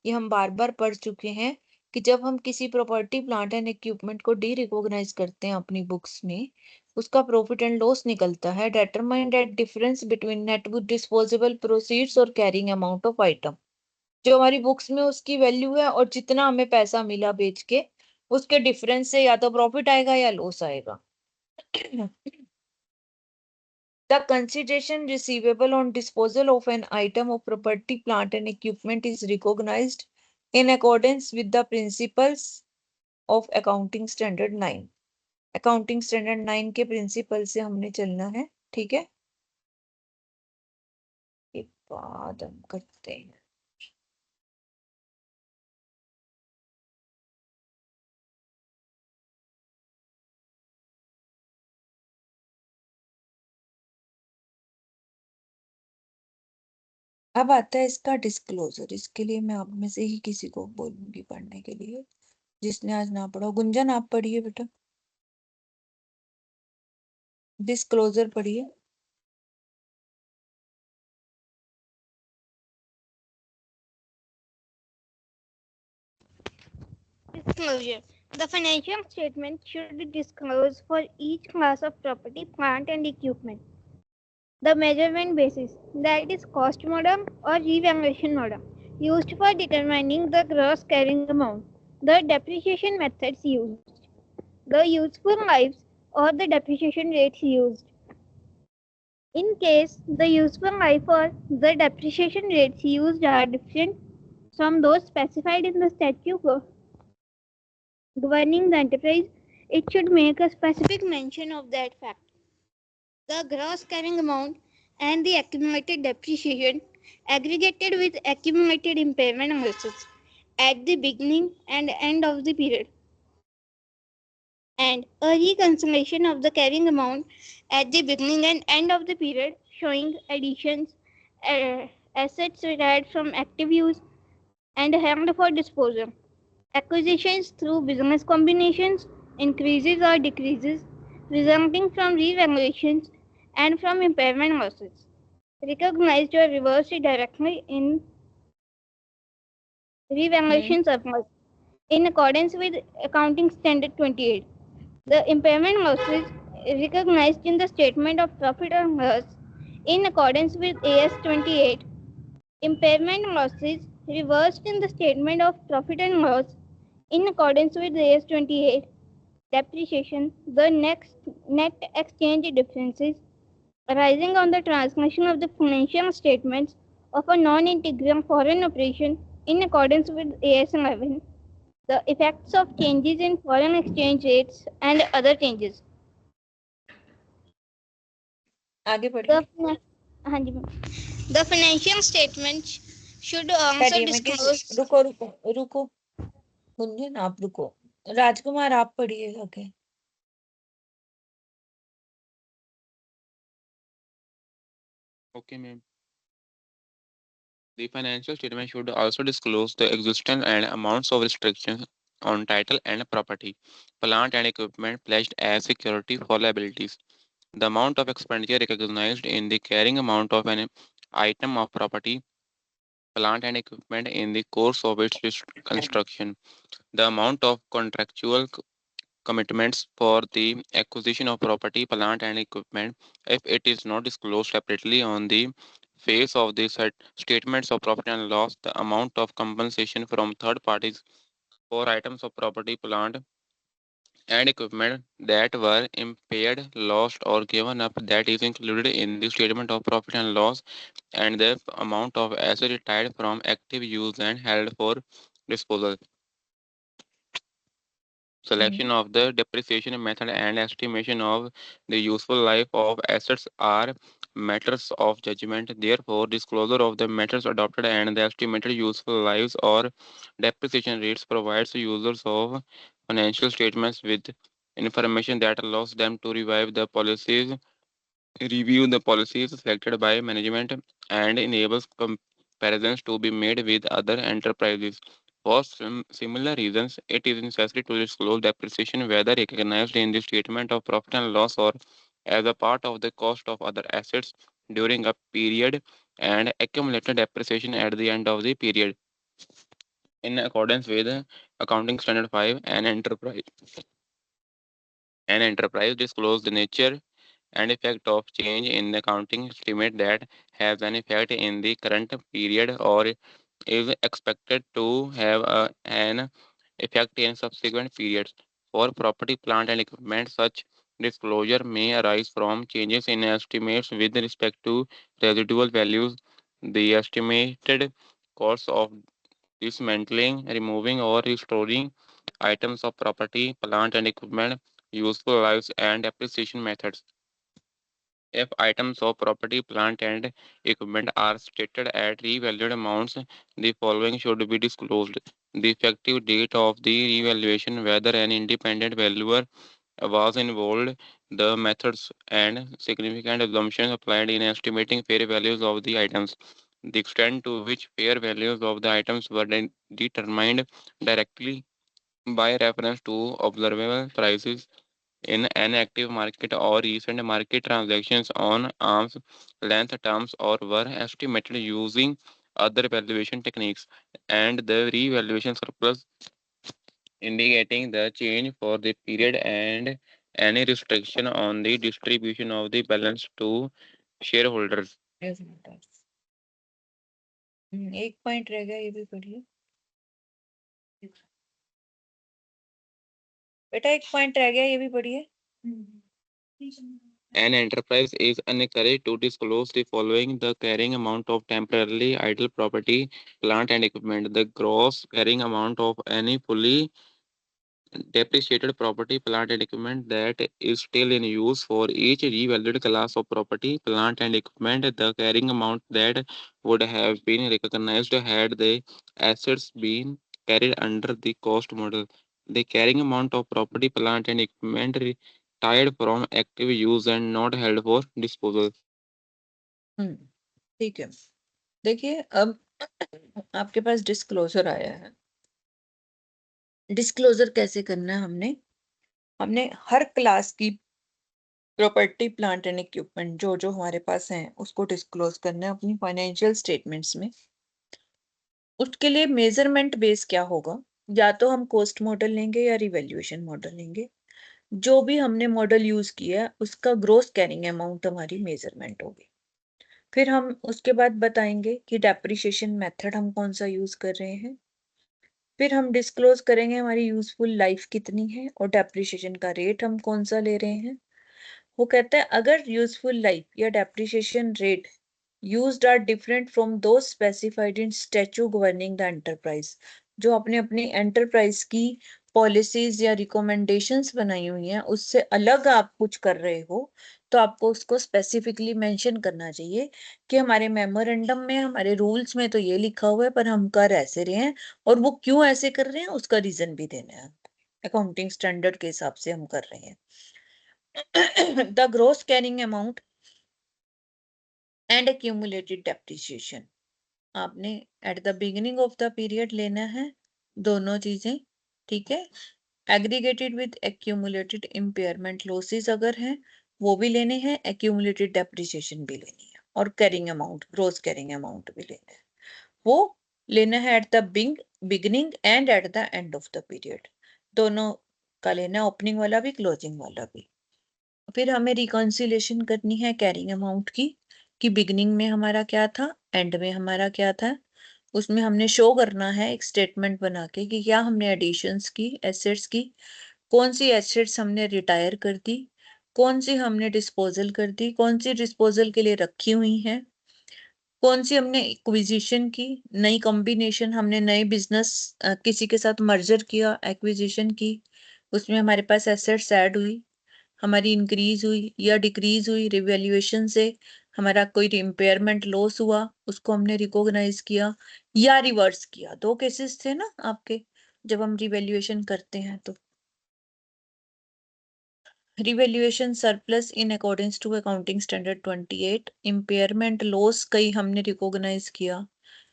Speaker 1: ये हम बार बार पढ़ चुके हैं कि जब हम किसी प्रॉपर्टी, प्लांट एंड इक्विपमेंट को डी रिकॉग्नाइज करते हैं अपनी बुक्स में, उसका प्रॉफिट एंड लॉस निकलता है determined at difference between net disposable proceeds और कैरिंग अमाउंट ऑफ आइटम। जो हमारी बुक्स में उसकी वैल्यू है और जितना हमें पैसा मिला बेच के, उसके डिफरेंस से या तो प्रॉफिट आएगा या लॉस आएगा। The consideration receivable on disposal of an item of property, plant and equipment is recognized in accordance with the principles of accounting standard 9। Accounting standard 9 के प्रिंसिपल से हमने चलना है, ठीक है। ये बाद हम करते हैं। अब आता है इसका डिस्क्लोजर। इसके लिए मैं आप में से ही किसी को बोलूंगी पढ़ने के लिए, जिसने आज ना पढ़ा। गुंजन आप पढ़िए बेटा, डिस्क्लोजर पढ़िए।
Speaker 2: Disclosure. The financial statement should disclose for each class of property, plant and equipment the measurement basis, that is cost model or revaluation model, used for determining the gross carrying amount, the depreciation methods used, the useful lives or the depreciation rates used. In case the useful life or the depreciation rates used are different from those specified in the statute governing the enterprise, it should make a specific mention of that fact. The gross carrying amount and the accumulated depreciation aggregated with accumulated impairment losses at the beginning and end of the period, and a reconciliation of the carrying amount at the beginning and end of the period showing additions, assets retired from active use and held for disposal, acquisitions through business combinations, increases or decreases resulting from revaluations and from impairment losses, recognized or reversed directly in revaluation surplus in accordance with Accounting Standard 28. The impairment losses recognized in the statement of profit or loss in accordance with AS 28. Impairment losses reversed in the statement of profit and loss in accordance with AS 28. Depreciation, the net exchange differences arising on the transmission of the financial statements of a non-integral foreign operation in accordance with AS 11. The effects of changes in foreign exchange rates and other changes.
Speaker 1: आगे बढ़िए।
Speaker 2: The financial statements should also disclose.
Speaker 1: रुको रुको रुको, गुंजन आप रुको, राजकुमार आप पढ़िए आगे।
Speaker 4: Okay, ma'am. The financial statement should also disclose the existence and amounts of restrictions on title and property, plant and equipment pledged as security for liabilities. The amount of expenditure recognized in the carrying amount of an item of property, plant and equipment in the course of its construction. The amount of contractual commitments for the acquisition of property, plant and equipment, if it is not disclosed separately on the face of the statements of profit and loss, the amount of compensation from third parties for items of property, plant and equipment that were impaired, lost or given up that is included in the statement of profit and loss, and the amount of assets retired from active use and held for disposal. Selection of the depreciation method and estimation of the useful life of assets are matters of judgment. Therefore, disclosure of the methods adopted and the estimated useful lives or depreciation rates provides users of financial statements with information that allows them to review the policies selected by management and enables comparisons to be made with other enterprises. For similar reasons, it is necessary to disclose depreciation whether recognized in the statement of profit and loss or as a part of the cost of other assets during a period and accumulated depreciation at the end of the period. In accordance with Accounting Standard 5, an enterprise disclose the nature and effect of change in the accounting estimate that has an effect in the current period or is expected to have an effect in subsequent periods. For property, plant, and equipment, such disclosure may arise from changes in estimates with respect to residual values, the estimated costs of dismantling, removing, or restoring items of property, plant, and equipment, useful lives, and depreciation methods. If items of property, plant, and equipment are stated at revalued amounts, the following should be disclosed: the effective date of the revaluation, whether an independent valuer was involved, the methods and significant assumptions applied in estimating fair values of the items, the extent to which fair values of the items were determined directly by reference to observable prices in an active market or recent market transactions on arm's length terms or were estimated using other valuation techniques, and the revaluation surplus indicating the change for the period and any restriction on the distribution of the balance to shareholders.
Speaker 1: Yes, matters. एक point रह गया, ये भी पढ़िए बेटा, एक point रह गया, ये भी पढ़िए।
Speaker 4: An enterprise is encouraged to disclose the following: the carrying amount of temporarily idle property, plant, and equipment, the gross carrying amount of any fully depreciated property, plant, and equipment that is still in use for each revalued class of property, plant, and equipment, the carrying amount that would have been recognized had the assets been carried under the cost model, the carrying amount of property, plant, and equipment retired from active use and not held for disposal.
Speaker 1: ठीक है, देखिए अब आपके पास disclosure आया है। Disclosure कैसे करना है? हमने हर क्लास की प्रॉपर्टी, प्लांट एंड इक्विपमेंट जो हमारे पास हैं उसको डिस्क्लोज करना है अपनी फाइनेंशियल स्टेटमेंट्स में। उसके लिए मेजरमेंट बेस क्या होगा? या तो हम कॉस्ट मॉडल लेंगे या रिवैल्यूएशन मॉडल लेंगे। जो भी हमने मॉडल यूज किया है उसका ग्रोस कैरिंग अमाउंट हमारी मेजरमेंट होगी। फिर हम उसके बाद बताएंगे कि डेप्रिसिएशन मेथड हम कौन सा यूज कर रहे हैं। फिर हम डिस्क्लोज करेंगे हमारी यूजफुल लाइफ कितनी है और डेप्रिसिएशन का रेट हम कौन सा ले रहे हैं। वो कहता है अगर यूजफुल लाइफ या depreciation rate used are different from those specified in statute governing the enterprise, जो अपने अपनी एंटरप्राइज की पॉलिसीज या रिकमेंडेशंस बनाई हुई हैं उससे अलग आप कुछ कर रहे हो तो आपको उसको स्पेसिफिकली मेंशन करना चाहिए कि हमारे मेमोरेंडम में, हमारे रूल्स में तो ये लिखा हुआ है पर हम कर ऐसे रहे हैं, और वो क्यों ऐसे कर रहे हैं उसका रीजन भी देना है। अकाउंटिंग स्टैंडर्ड के हिसाब से हम कर रहे हैं। The gross carrying amount and accumulated depreciation, आपने at the beginning of the period लेना है दोनों चीजें, ठीक है। Aggregated with accumulated impairment losses अगर हैं वो भी लेने हैं, एक्यूमुलेटेड डेप्रिसिएशन भी लेनी है, और carrying amount, gross carrying amount भी लेना है। वो लेना है eight the beginning and at the end of the period, दोनों का लेना है, ओपनिंग वाला भी क्लोजिंग वाला भी। फिर हमें रिकॉन्सिलेशन करनी है कैरिंग अमाउंट की, कि बिगिनिंग में हमारा क्या था, एंड में हमारा क्या था। उसमें हमने शो करना है एक स्टेटमेंट बना के कि क्या हमने एडिशंस की एसेट्स की, कौन सी एसेट्स हमने रिटायर कर दी, कौन सी हमने डिस्पोजल कर दी, कौन सी डिस्पोजल के लिए रखी हुई हैं, कौन सी हमने एक्विजिशन की, नई कॉम्बिनेशन, हमने नए बिजनेस किसी के साथ मर्जर किया, एक्विजिशन की, उसमें हमारे पास एसेट्स ऐड हुई, हमारी इंक्रीज हुई या डिक्रीज हुई, रिवैल्यूएशन से हमारा कोई इम्पेयरमेंट लॉस हुआ, उसको हमने रिकॉग्नाइज किया या रिवर्स किया। दो केसेस थे ना आपके जब हम रिवैल्यूएशन करते हैं तो। Revaluation surplus in according to accounting standard 28, impairment loss कई हमने रिकॉग्नाइज किया,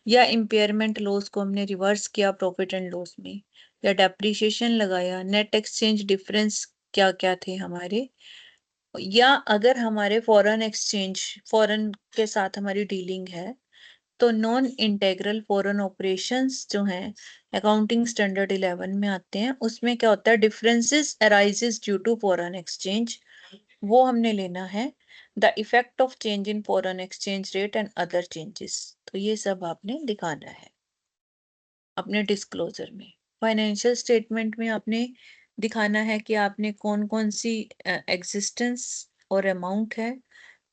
Speaker 1: या इम्पेयरमेंट लॉस को हमने रिवर्स किया प्रॉफिट एंड लॉस में, या डेप्रिसिएशन लगाया, नेट एक्सचेंज डिफरेंस क्या क्या थे हमारे, या अगर हमारे फॉरेन एक्सचेंज, फॉरेन के साथ हमारी डीलिंग है तो नॉन इंटेग्रल फॉरेन ऑपरेशंस जो हैं अकाउंटिंग स्टैंडर्ड 11 में आते हैं, उसमें क्या होता है, differences arises due to foreign exchange, वो हमने लेना है। The effect of change in foreign exchange rate and other changes, तो ये सब आपने दिखाना है अपने डिस्क्लोजर में। फाइनेंशियल स्टेटमेंट में आपने दिखाना है कि आपने कौन कौन सी एग्जिस्टेंस और अमाउंट है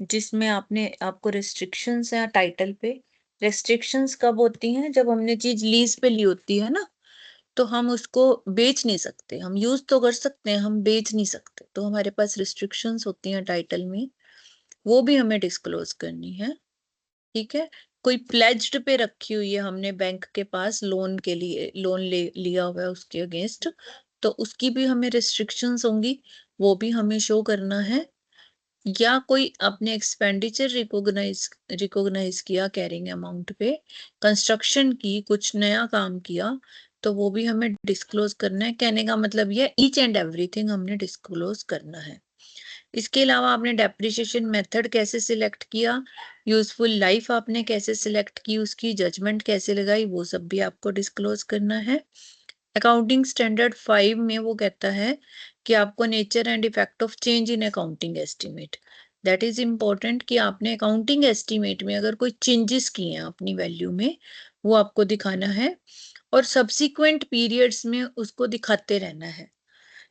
Speaker 1: जिसमें आपको रिस्ट्रिक्शंस हैं टाइटल पे। रेस्ट्रिक्शंस कब होती हैं, जब हमने चीज लीज पे ली होती है ना, तो हम उसको बेच नहीं सकते, हम यूज तो कर सकते हैं, हम बेच नहीं सकते, तो हमारे पास रिस्ट्रिक्शंस होती हैं टाइटल में, वो भी हमें डिस्क्लोज करनी है, ठीक है। कोई प्लेज्ड पे रखी हुई है हमने बैंक के पास लोन के लिए, लोन लिया हुआ है उसके अगेंस्ट, तो उसकी भी हमें रिस्ट्रिक्शंस होंगी, वो भी हमें शो करना है। या कोई अपने एक्सपेंडिचर रिकॉग्नाइज किया कैरिंग अमाउंट पे, कंस्ट्रक्शन की, कुछ नया काम किया, तो वो भी हमें डिस्क्लोज करना है। कहने का मतलब ये ईच एंड एवरीथिंग हमने डिस्क्लोज करना है। इसके अलावा आपने डेप्रिसिएशन मेथड कैसे सिलेक्ट किया, यूजफुल लाइफ आपने कैसे सिलेक्ट की, उसकी जजमेंट कैसे लगाई, वो सब भी आपको डिस्क्लोज करना है। अकाउंटिंग स्टैंडर्ड 5 में वो कहता है कि आपको nature and effect of change in accounting estimate, that is important कि आपने अकाउंटिंग एस्टिमेट में अगर कोई चेंजेस किए हैं अपनी वैल्यू में, वो आपको दिखाना है, और सब्सिक्वेंट पीरियड्स में उसको दिखाते रहना है।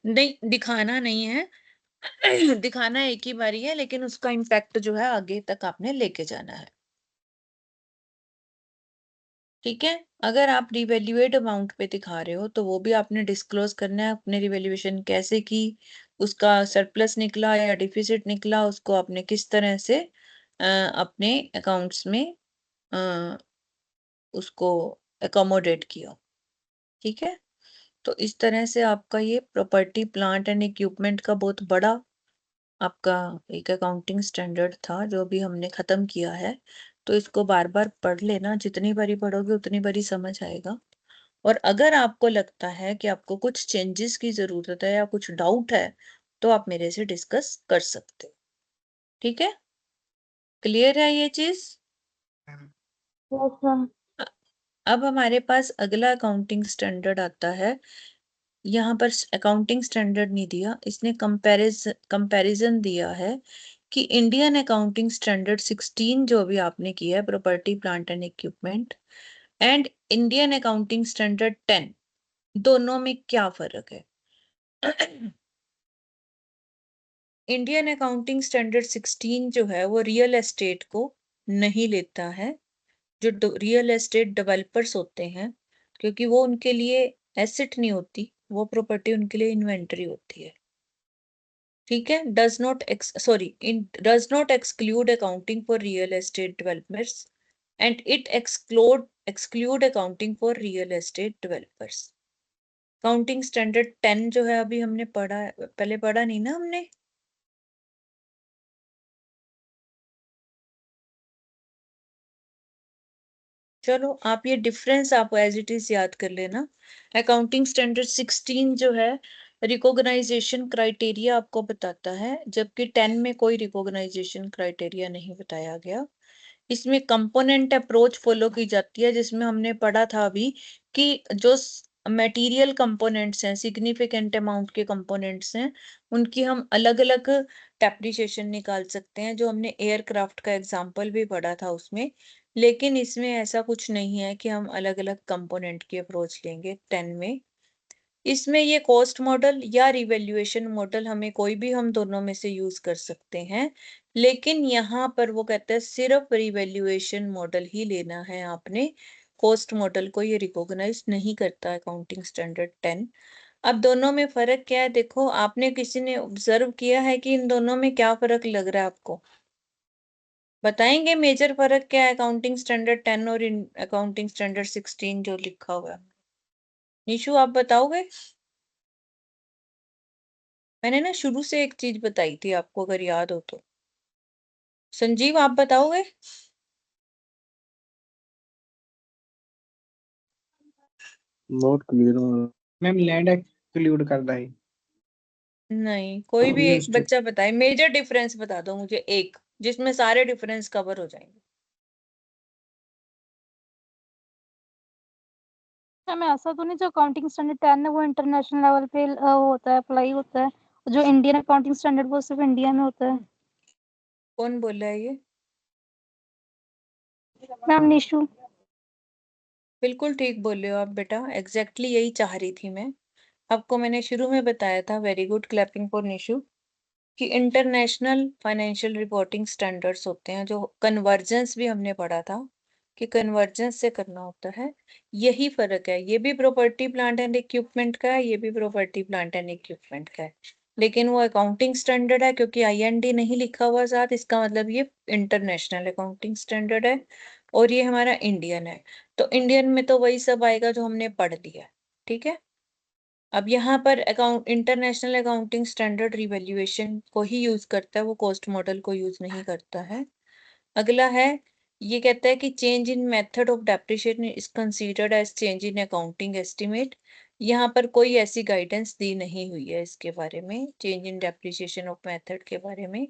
Speaker 1: नहीं दिखाना नहीं है, दिखाना एक ही बारी है, लेकिन उसका इम्पैक्ट जो है आगे तक आपने लेके जाना है, ठीक है। अगर आप रिवैल्यूएट अमाउंट पे दिखा रहे हो तो वो भी आपने डिस्क्लोज करना है, अपने रिवैल्यूएशन कैसे की, उसका सरप्लस निकला या डिफिसिट निकला, उसको आपने किस तरह से अपने अकाउंट्स में उसको अकोमोडेट किया, ठीक है। तो इस तरह से आपका ये प्रॉपर्टी प्लांट एंड इक्विपमेंट का बहुत बड़ा आपका एक अकाउंटिंग स्टैंडर्ड था जो भी हमने खत्म किया है। तो इसको बार बार पढ़ लेना, जितनी बारी पढ़ोगे उतनी बारी समझ आएगा। और अगर आपको लगता है कि आपको कुछ चेंजेस की जरूरत है या कुछ डाउट है तो आप मेरे से डिस्कस कर सकते हो, ठीक है। क्लियर है ये चीज। अब हमारे पास अगला अकाउंटिंग स्टैंडर्ड आता है, यहाँ पर अकाउंटिंग स्टैंडर्ड नहीं दिया, इसने कंपैरिजन दिया है कि इंडियन अकाउंटिंग स्टैंडर्ड 16 जो भी आपने किया है property plant and equipment, and Indian accounting standard 10, दोनों में क्या फर्क है। इंडियन अकाउंटिंग स्टैंडर्ड 16 जो है वो रियल एस्टेट को नहीं लेता है, जो रियल एस्टेट डेवलपर्स होते हैं, क्योंकि वो उनके लिए एसेट नहीं होती, वो प्रॉपर्टी उनके लिए इन्वेंटरी होती है, ठीक है, does not exclude accounting for real estate developers and it exclude accounting for real estate developers. Counting standard 10 जो है अभी हमने पढ़ा, पहले पढ़ा नहीं ना हमने। चलो आप ये डिफरेंस आप एज इट इज याद कर लेना। अकाउंटिंग स्टैंडर्ड 16 जो है रिकॉग्नाइजेशन क्राइटेरिया आपको बताता है, जबकि 10 में कोई रिकॉग्नाइजेशन क्राइटेरिया नहीं बताया गया। इसमें कंपोनेंट अप्रोच फॉलो की जाती है, जिसमें हमने पढ़ा था अभी कि जो मटेरियल कंपोनेंट्स हैं, सिग्निफिकेंट अमाउंट के कंपोनेंट्स हैं, उनकी हम अलग अलग डेप्रिसिएशन निकाल सकते हैं, जो हमने एयरक्राफ्ट का एग्जांपल भी पढ़ा था उसमें। लेकिन इसमें ऐसा कुछ नहीं है कि हम अलग अलग कंपोनेंट की अप्रोच लेंगे 10 में। इसमें ये कॉस्ट मॉडल या रिवैल्यूएशन मॉडल, हमें कोई भी हम दोनों में से यूज कर सकते हैं, लेकिन यहाँ पर वो कहते हैं सिर्फ रिवैल्यूएशन मॉडल ही लेना है आपने। कॉस्ट मॉडल को ये रिकॉग्नाइज नहीं करता अकाउंटिंग स्टैंडर्ड 10। अब दोनों में फर्क क्या है, देखो आपने किसी ने ऑब्जर्व किया है कि इन दोनों में क्या फर्क लग रहा है आपको? बताएंगे मेजर फर्क क्या है अकाउंटिंग स्टैंडर्ड 10 और अकाउंटिंग स्टैंडर्ड 16 जो लिखा हुआ है? निशु आप बताओगे? मैंने ना शुरू से एक चीज बताई थी आपको, अगर याद हो तो। संजीव आप बताओगे?
Speaker 5: Not clear.
Speaker 3: Ma'am land exclude करता है।
Speaker 1: नहीं, कोई भी एक बच्चा बताए, मेजर डिफरेंस बता दो मुझे एक, जिसमें सारे डिफरेंस कवर हो जाएंगे।
Speaker 6: मैम ऐसा तो नहीं जो अकाउंटिंग स्टैंडर्ड 10 है वो इंटरनेशनल लेवल पे होता है, अप्लाई होता है, जो इंडियन अकाउंटिंग स्टैंडर्ड वो सिर्फ इंडिया में होता है।
Speaker 1: कौन बोल रहा है ये?
Speaker 6: मैम निशु।
Speaker 1: बिल्कुल ठीक बोल रहे हो आप बेटा, एग्जैक्टली यही चाह रही थी मैं। आपको मैंने शुरू में बताया था, very good, clapping for Nishu, कि इंटरनेशनल फाइनेंशियल रिपोर्टिंग स्टैंडर्ड्स होते हैं, जो कन्वर्जेंस भी हमने पढ़ा था कि कन्वर्जेंस से करना होता है। यही फर्क है, ये भी प्रॉपर्टी प्लांट एंड इक्विपमेंट का है, ये भी प्रॉपर्टी प्लांट एंड इक्विपमेंट का है, लेकिन वो अकाउंटिंग स्टैंडर्ड है क्योंकि IND नहीं लिखा हुआ साथ, इसका मतलब ये इंटरनेशनल अकाउंटिंग स्टैंडर्ड है और ये हमारा इंडियन है। तो इंडियन में तो वही सब आएगा जो हमने पढ़ लिया, ठीक है। अब यहाँ पर इंटरनेशनल अकाउंटिंग स्टैंडर्ड रिवैल्यूएशन को ही यूज करता है, वो कॉस्ट मॉडल को यूज नहीं करता है। अगला है, ये कहता है कि change in method of depreciation is considered as change in accounting estimate. यहाँ पर कोई ऐसी गाइडेंस दी नहीं हुई है इसके बारे में, change in depreciation of method के बारे में।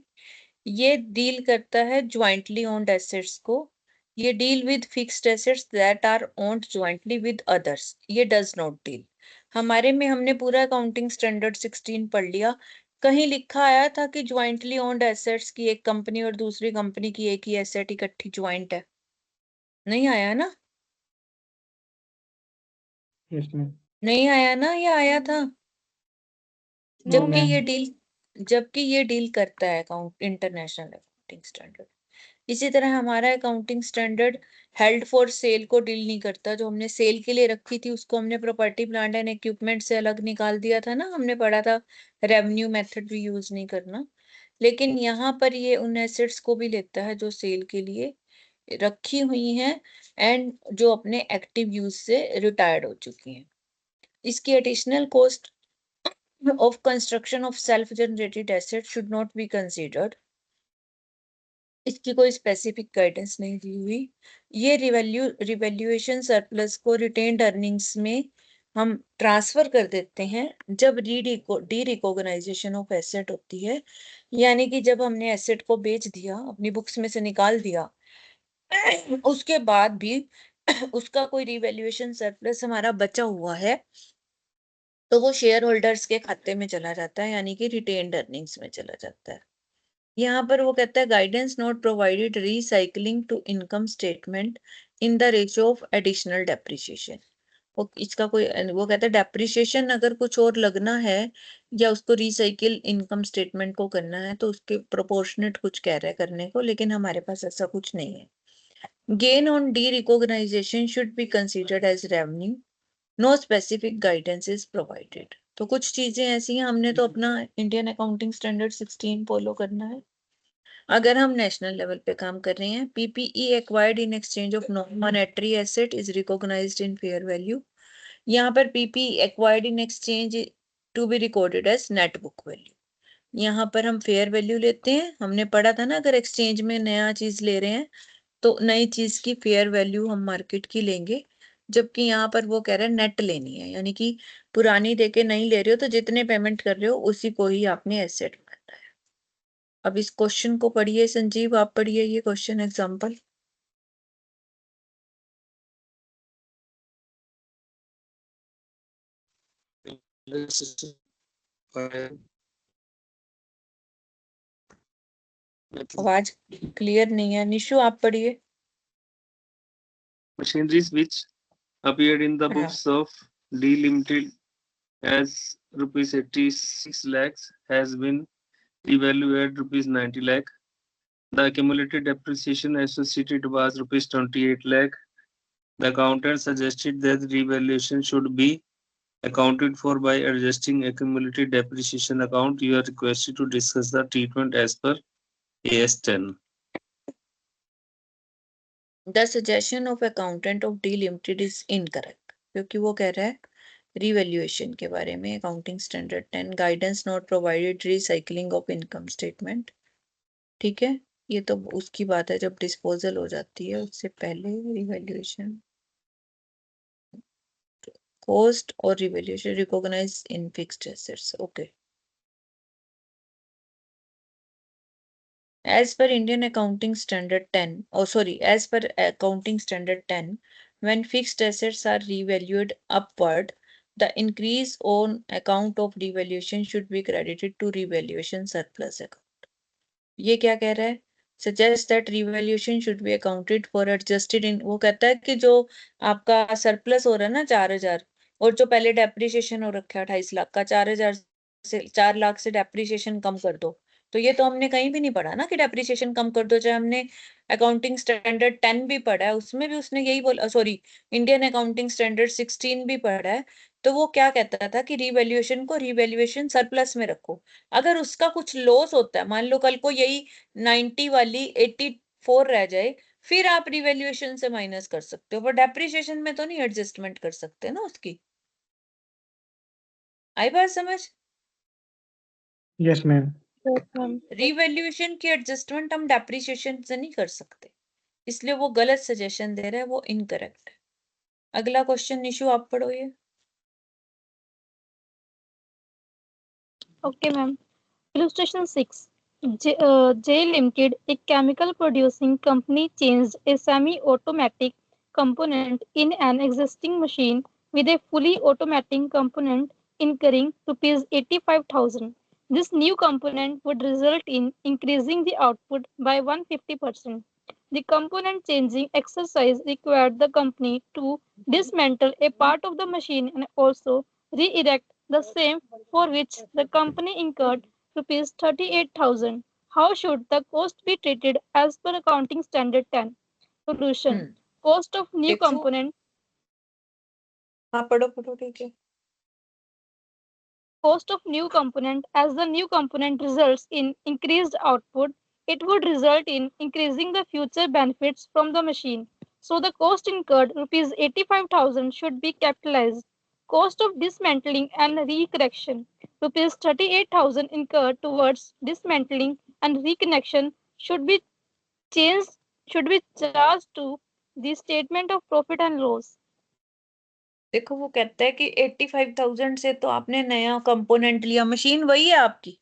Speaker 1: ये डील करता है ज्वाइंटली ओन्ड एसेट्स को, ये deal with fixed assets that are owned jointly with others, ये डज नॉट डील। हमारे में हमने पूरा अकाउंटिंग स्टैंडर्ड 16 पढ़ लिया, कहीं लिखा आया था कि ज्वाइंटली ओन्ड एसेट्स की एक कंपनी और दूसरी कंपनी की एक ही एसेट इकट्ठी ज्वाइंट है? नहीं आया ना? नहीं आया ना, ये आया था। जबकि ये डील करता है अकाउंट इंटरनेशनल अकाउंटिंग स्टैंडर्ड। इसी तरह हमारा accounting standard held for sale को डील नहीं करता, जो हमने सेल के लिए रखी थी उसको हमने प्रॉपर्टी प्लांट एंड इक्विपमेंट से अलग निकाल दिया था ना, हमने पढ़ा था रेवेन्यू मेथड भी यूज नहीं करना। लेकिन यहाँ पर ये उन एसेट्स को भी लेता है जो सेल के लिए रखी हुई हैं एंड जो अपने एक्टिव यूज से रिटायर्ड हो चुकी हैं। इसकी additional cost of construction of self generated asset should not be considered। इसकी कोई स्पेसिफिक गाइडेंस नहीं दी हुई। ये रिवैल्यूएशन सरप्लस को रिटेन्ड अर्निंग्स में हम ट्रांसफर कर देते हैं जब डी रिकॉग्नाइजेशन ऑफ एसेट होती है, यानी कि जब हमने एसेट को बेच दिया, अपनी बुक्स में से निकाल दिया, उसके बाद भी उसका कोई रिवैल्यूएशन सरप्लस हमारा बचा हुआ है, तो वो शेयर होल्डर्स के खाते में चला जाता है, यानी कि रिटेन्ड अर्निंग्स में चला जाता है। यहाँ पर वो कहता है guidance not provided recycling to income statement in the ratio of additional depreciation. इसका कोई, वो कहता है डेप्रिसिएशन अगर कुछ और लगना है या उसको रिसाइकिल इनकम स्टेटमेंट को करना है तो उसके प्रोपोर्शनेट कुछ कह रहा है करने को, लेकिन हमारे पास ऐसा कुछ नहीं है। Gain on derecognition should be considered as revenue, no specific guidance is provided. तो कुछ चीजें ऐसी हैं, हमने तो अपना इंडियन अकाउंटिंग स्टैंडर्ड 16 फॉलो करना है अगर हम नेशनल लेवल पे काम कर रहे हैं। PPE acquired in exchange of non monetary asset is recognised in fair value. यहाँ पर PPE acquired in exchange to be recorded as net book value. यहाँ पर हम फेयर वैल्यू लेते हैं। हमने पढ़ा था ना, अगर एक्सचेंज में नया चीज ले रहे हैं तो नई चीज की फेयर वैल्यू हम मार्केट की लेंगे, जबकि यहाँ पर वो कह रहे हैं नेट लेनी है, यानी कि पुरानी देके नहीं ले रहे हो तो जितने पेमेंट कर रहे हो उसी को ही आपने एसेट मानना है। अब इस क्वेश्चन को पढ़िए संजीव, आप पढ़िए ये क्वेश्चन एग्जाम्पल। आवाज क्लियर नहीं है, निशु आप पढ़िए।
Speaker 5: Machineries which appeared in the
Speaker 1: हाँ।
Speaker 5: books of D Limited as rupees 86 lakhs has been revalued at rupees 90 lakh. The accumulated depreciation associated was rupees 28 lakh. The accountant suggested that the revaluation should be accounted for by adjusting accumulated depreciation account. You are requested to discuss the treatment as per AS 10.
Speaker 1: The suggestion of accountant of D Limited is incorrect, क्योंकि वो कह रहा है revaluation के बारे में। Accounting standard 10 guidance not provided recycling of income statement. ठीक है, ये तो उसकी बात है जब डिस्पोजल हो जाती है, उससे पहले रिवैल्यूएशन कॉस्ट और revaluation recognise in fixed assets. Okay, as per Indian accounting standard 10, as per accounting standard 10, when fixed assets are revalued upward, the increase on account of revaluation should be credited to revaluation surplus account. ये क्या कह रहा है? Suggest that revaluation should be accounted for adjusted in, वो कहता है कि जो आपका सरप्लस हो रहा है ना 4,000, और जो पहले डेप्रिसिएशन हो रखा है 28 लाख का, 4,000 से 4 लाख से डेप्रिसिएशन कम कर दो। तो ये तो हमने कहीं भी नहीं पढ़ा ना कि डेप्रिसिएशन कम कर दो। चाहे हमने अकाउंटिंग स्टैंडर्ड 10 भी पढ़ा है, उसमें भी उसने यही बोला, सॉरी इंडियन अकाउंटिंग स्टैंडर्ड 16 भी पढ़ा है, तो वो क्या कहता था कि रिवैल्यूएशन को रिवैल्यूएशन सरप्लस में रखो। अगर उसका कुछ लॉस होता है, मान लो कल को यही 90 वाली 84 रह जाए, फिर आप रिवैल्यूएशन से माइनस कर सकते हो, पर डेप्रिसिएशन में तो नहीं एडजस्टमेंट कर सकते ना उसकी। आई बात समझ?
Speaker 3: Yes ma'am.
Speaker 1: रिवैल्यूएशन की एडजस्टमेंट हम डेप्रिसिएशन से नहीं कर सकते, इसलिए वो गलत सजेशन दे रहा है, वो इनकरेक्ट है। अगला क्वेश्चन निशु आप पढ़ो ये।
Speaker 6: Okay, ma'am. Illustration 6. J Limited, a chemical producing company, changed a semi-automatic component in an existing machine with a fully automatic component, incurring rupees 85,000. This new component would result in increasing the output by 150%. The component changing exercise required the company to dismantle a part of the machine and also re-erect the same, for which the company incurred rupees 38,000. How should the cost be treated as per accounting standard 10? Solution. Cost of new
Speaker 1: देखो।
Speaker 6: component.
Speaker 1: हाँ पढ़ो पढ़ो, ठीक है।
Speaker 6: Cost of new component, as the new component results in increased output, it would result in increasing the future benefits from the machine. So the cost incurred rupees 85,000 should be capitalized. Cost of dismantling and reconnection, rupees 38,000 incurred towards dismantling and reconnection should be charged to the statement of profit and loss.
Speaker 1: देखो वो कहता है कि 85,000 से तो आपने नया component लिया, मशीन वही है आपकी,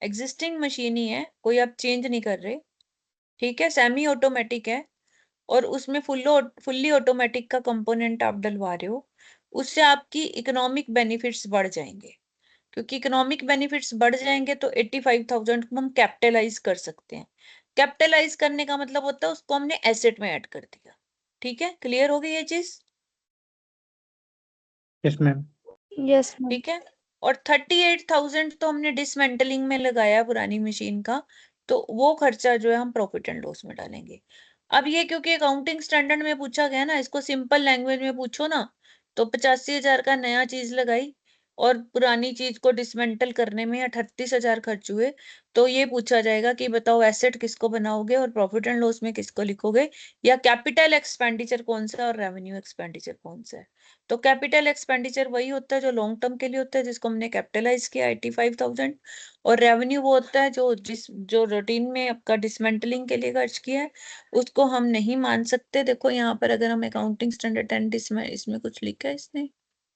Speaker 1: एग्जिस्टिंग मशीन ही है, कोई आप चेंज नहीं कर रहे। ठीक है, सेमी ऑटोमेटिक है, और उसमें फुल्ली ऑटोमेटिक का कंपोनेंट आप डलवा रहे हो, उससे आपकी इकोनॉमिक बेनिफिट्स बढ़ जाएंगे। क्योंकि इकोनॉमिक बेनिफिट्स बढ़ जाएंगे तो 85,000 को हम कैपिटलाइज कर सकते हैं। कैपिटलाइज करने का मतलब होता है उसको हमने एसेट में ऐड कर दिया। ठीक है, क्लियर हो गई ये चीज?
Speaker 3: Yes ma'am.
Speaker 6: Yes, ma'am.
Speaker 1: ठीक है, और 38,000 तो हमने डिसमेंटलिंग में लगाया पुरानी मशीन का, तो वो खर्चा जो है हम प्रॉफिट एंड लॉस में डालेंगे। अब ये क्योंकि अकाउंटिंग स्टैंडर्ड में पूछा गया ना, इसको सिंपल लैंग्वेज में पूछो ना, तो 85,000 का नया चीज लगाई, और पुरानी चीज को डिसमेंटल करने में 38,000 खर्च हुए, तो ये पूछा जाएगा कि बताओ एसेट किसको बनाओगे और प्रॉफिट एंड लॉस में किसको लिखोगे, या कैपिटल एक्सपेंडिचर कौन सा है और रेवेन्यू एक्सपेंडिचर कौन सा है। तो कैपिटल एक्सपेंडिचर वही होता है जो लॉन्ग टर्म के लिए होता है, जिसको हमने कैपिटलाइज किया 85,000, और रेवेन्यू वो होता है जो रूटीन में आपका डिसमेंटलिंग के लिए खर्च किया है, उसको हम नहीं मान सकते। देखो यहाँ पर अगर हम अकाउंटिंग स्टैंडर्ड 10 इसमें कुछ लिखा है इसने,